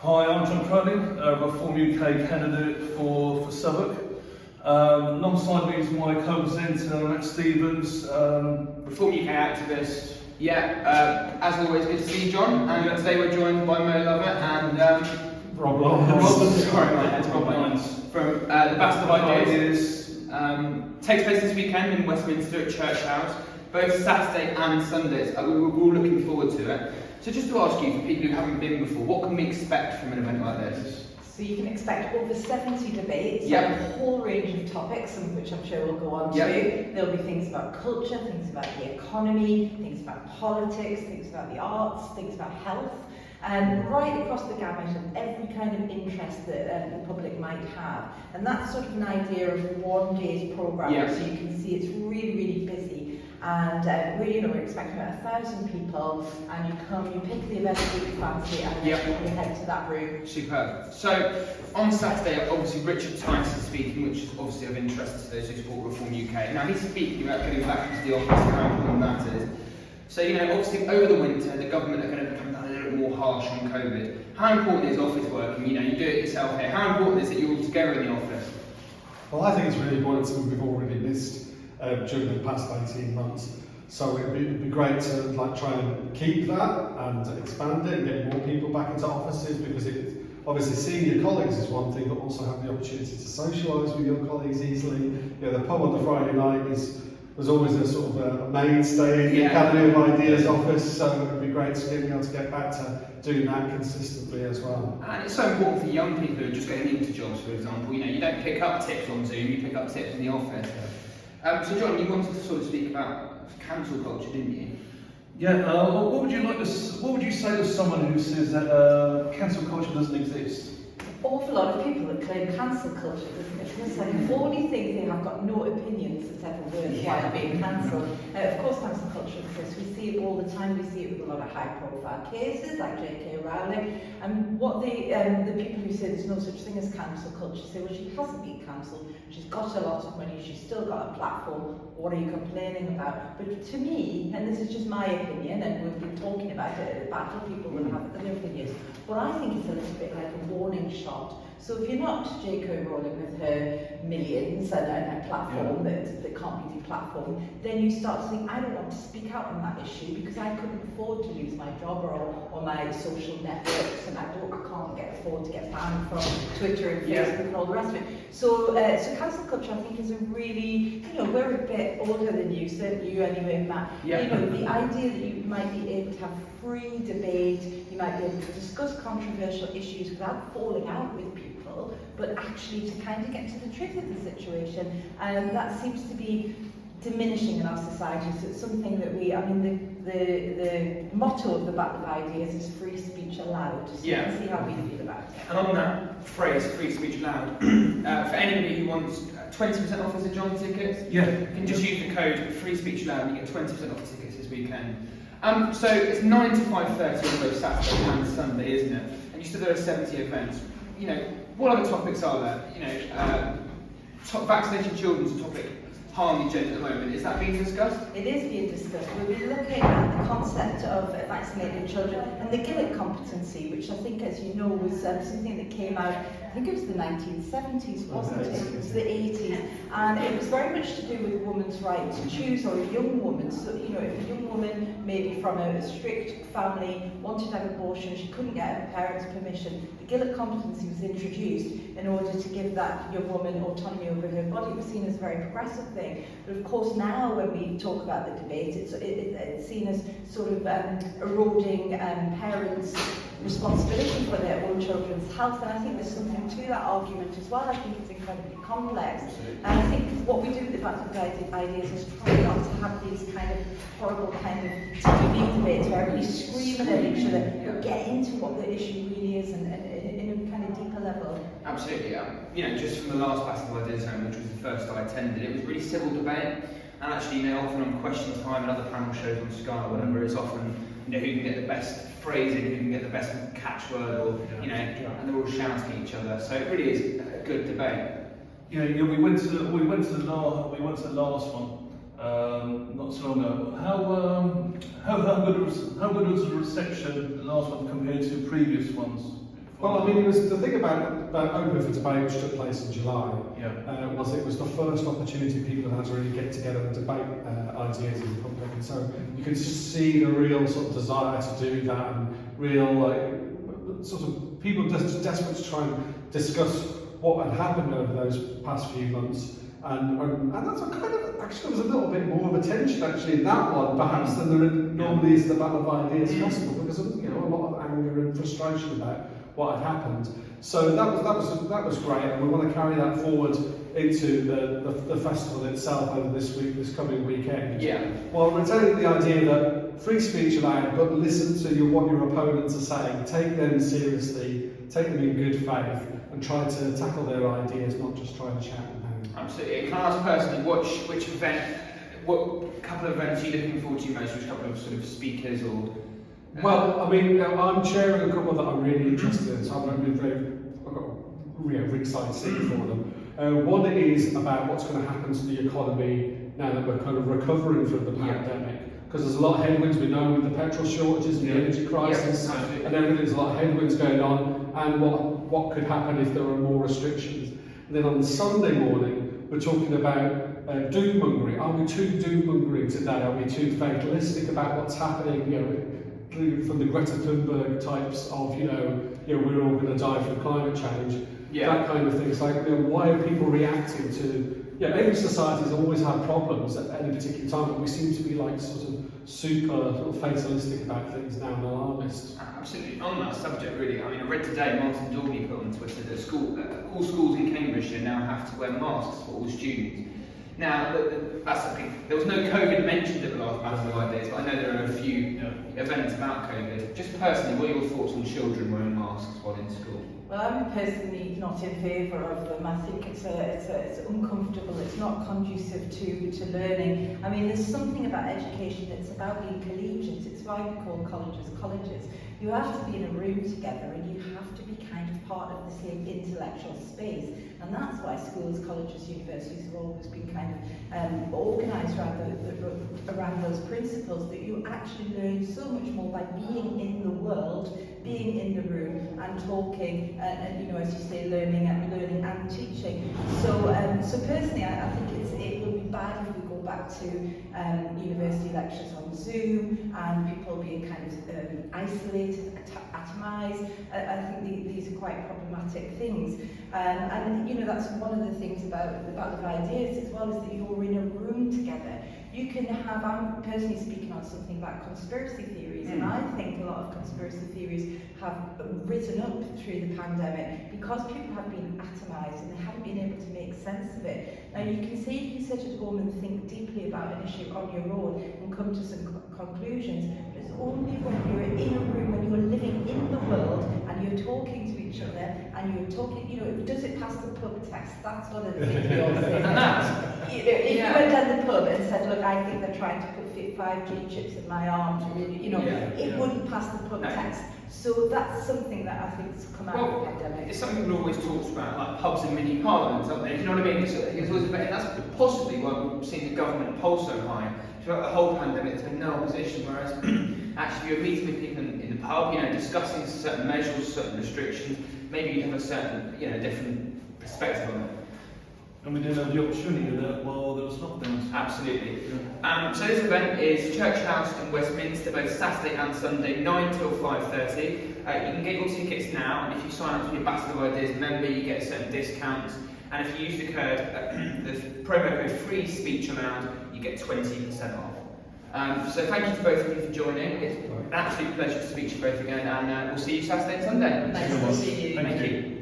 Hi, I'm John Cronin, Reform UK candidate for Southwark. Alongside me is my co-presenter, Matt Stevens. Reform UK activist. Yeah, as always, good to see you, John. And today we're joined by Lovatt and Rob Lyons. Sorry, my head's Rob Lyons. From the Best of Ideas. Takes place this weekend in Westminster at Church House, both Saturday and Sundays. We're all looking forward to it. So just to ask you, for people who haven't been before, what can we expect from an event like this? So you can expect over 70 debates Yep. on a whole range of topics, some of which I'm sure we'll go on Yep. to. There'll be things about culture, things about the economy, things about politics, things about the arts, things about health, and right across the gamut of every kind of interest that the public might have. And that's sort of an idea of one day's programme, Yep. so you can see it's really, really busy. And we're expecting about 1,000 people, and you come, you pick the event that you fancy, and Yep. then you head to that room. Superb. So on Saturday, obviously Richard Tyson's speaking, which is obviously of interest to those who support Reform UK. Now he's speaking about getting back into the office, how important that is. So obviously over the winter, the government are going to become a little bit more harsh on COVID. How important is office working? You do it yourself here. How important is it you're all together in the office? Well, I think it's really important, something we've already missed during the past 18 months. So it'd be great to try and keep that and expand it and get more people back into offices, because obviously seeing your colleagues is one thing, but also have the opportunity to socialise with your colleagues easily. The pub on the Friday night was always a sort of a mainstay in the Academy of Ideas office, so it would be great to be able to get back to doing that consistently as well. And it's so important for young people who are just getting into jobs, for example. You don't pick up tips on Zoom, you pick up tips in the office. So John, you wanted to sort of speak about cancel culture, didn't you? Yeah. What would you say to someone who says that cancel culture doesn't exist? Awful lot of people that claim cancel culture, doesn't it? It's like the only thing they have got no opinions that's ever worthwhile being cancelled. Of course, cancel culture exists. We see it all the time. We see it with a lot of high-profile cases like J.K. Rowling. And what the people who say there's no such thing as cancel culture say, well, she hasn't been cancelled. She's got a lot of money. She's still got a platform. What are you complaining about? But to me, and this is just my opinion, and we've been talking about it at the battle, people will have other opinions, but I think it's a little bit like a warning shot. So if you're not J.K. Rowling with her millions and a platform that can't be deplatformed, then you start to think, I don't want to speak out on that issue because I couldn't afford to lose my job or my social networks, and I can't afford to get banned from Twitter and Facebook and all the rest of it. So cancel culture, I think, is a really, we're a bit older than you, certainly you anyway, Matt. Yeah. The idea that you might be able to have free debate, you might be able to discuss controversial issues without falling out with people, but actually to kind of get to the truth of the situation, that seems to be diminishing in our society. So it's something that the motto of the Battle of Ideas is free speech allowed. So you can see how we feel about it. And on that phrase, free speech allowed, for anybody who wants 20% off as a John ticket, you can just use the code free speech allowed and you get 20% off tickets this weekend. So it's 9 to 5:30 on both Saturday and Sunday, isn't it? And you said there are 70 events. What other topics are there? Vaccinating children's a topic high on the agenda at the moment. Is that being discussed? It is being discussed. We'll be looking at the concept of vaccinated children and the Gillett competency, which I think, as you know, was something that came out, I think it was the 1970s, wasn't it? It was the 80s. And it was very much to do with a woman's right to choose, or a young woman. So, if a young woman, maybe from a strict family, wanted to have an abortion, she couldn't get her parents' permission, the Gillett competency was introduced in order to give that young woman autonomy over her body. It was seen as a very progressive thing. But of course now when we talk about the debate, it's seen as sort of eroding parents' responsibility for their own children's health, and I think there's something to that argument as well. I think it's incredibly complex. And I think what we do with the Battle of Ideas is try not to have these kind of horrible kind of TV debates where everybody's screaming at each other, but get into what the issue really is and in a kind of deeper level. Absolutely. Just from the last Battle of Ideas, which was the first I attended, it was really civil debate, and actually, often on Question Time and other panel shows on Sky or whatever, it's often, who can get the best phrasing, who can get the best catchword, or and they're all shouting at each other. So it really is a good debate. We went to the last one not so long ago. How good was the reception, the last one, compared to previous ones? Well, I mean, it was the thing about Open for Debate, which took place in July, was it was the first opportunity people had to really get together and debate ideas in public, and so you could just see the real sort of desire to do that, and real sort of people just desperate to try and discuss what had happened over those past few months, and that's what kind of actually there was a little bit more of attention actually in that one, perhaps than there normally is in the Battle of Ideas Festival, because there was a lot of anger and frustration about what had happened. So that was great, and we want to carry that forward into the festival itself over this coming weekend. Yeah. Well, retaining the idea that free speech allowed, but listen to what your opponents are saying, take them seriously, take them in good faith, and try to tackle their ideas, not just try and shout and bang. Absolutely. Can I ask personally, which event, what couple of events are you looking forward to most? Which couple of sort of speakers or? Well, I mean, I'm chairing a couple that I'm really interested in, so I've got a rig side seat for them. One is about what's going to happen to the economy now that we're kind of recovering from the pandemic, because there's a lot of headwinds we know with the petrol shortages and the energy crisis and everything. There's a lot of headwinds going on, and what could happen if there are more restrictions. And then on the Sunday morning, we're talking about doom-mongering. Are we too doom-mongering today? Are we too fatalistic about what's happening? From the Greta Thunberg types of, we're all going to die from climate change, that kind of thing. It's like, why are people reacting to, every society has always had problems at any particular time, but we seem to be like sort of super sort of fatalistic about things now and alarmist. Absolutely. On that subject, really, I mean, I read today Martin Dorney put on Twitter that all schools in Cambridgeshire now have to wear masks for all students. Now, that's the thing. There was no COVID mentioned at the last Battle of Ideas, but I know there are a few events about COVID. Just personally, what are your thoughts on children wearing masks while in school? Well, I'm personally not in favour of them. I think it's uncomfortable. It's not conducive to learning. I mean, there's something about education that's about being collegiate. It's why we call colleges colleges. You have to be in a room together, and you have to be kind of part of the same intellectual space. And that's why schools, colleges, universities have always been kind of organised around those principles, that you actually learn so much more by being in the world, being in the room and talking, and as you say, learning and teaching. So personally, I think it will be bad if we go back to university lectures on Zoom and people being kind of isolated, atomised. I think these are quite problematic things. And that's one of the things about the Battle of Ideas as well, is that you're in a room together. You can have, I'm personally speaking on something about conspiracy theories, and I think a lot of conspiracy theories have risen up through the pandemic because people have been atomised and they haven't been able to make sense of it. Now you can sit at home and think deeply about an issue on your own and come to some conclusions, but it's only when you're in a room, when you're living in the world and you're talking to each other and you're talking, does it pass the pub test? That's one of the things we all say. If you went down the pub and said, look, I think they're trying to put 5G chips in my arm to really, it wouldn't pass the pub test. So that's something that I think's come out of the pandemic. It's something people always talk about, like pubs and mini parliaments, aren't they? You know what I mean? It's always about, and that's possibly why we've seen the government poll so high. Throughout the whole pandemic, there's been no opposition, whereas actually you're meeting with people in the pub, discussing certain measures, certain restrictions, maybe you'd have a certain, different perspective on it. And we didn't have the opportunity of that while there was lockdowns. Absolutely. So this event is Church House in Westminster, both Saturday and Sunday, 9 till 5:30. You can get your tickets now, and if you sign up to be a Battle of Ideas member, you get certain discounts. And if you use the promo code Free Speech Allowed, you get 20% off. So thank you to both of you for joining. It's an absolute pleasure to speak to you both again, and we'll see you Saturday and Sunday. Nice to see you. Thank you.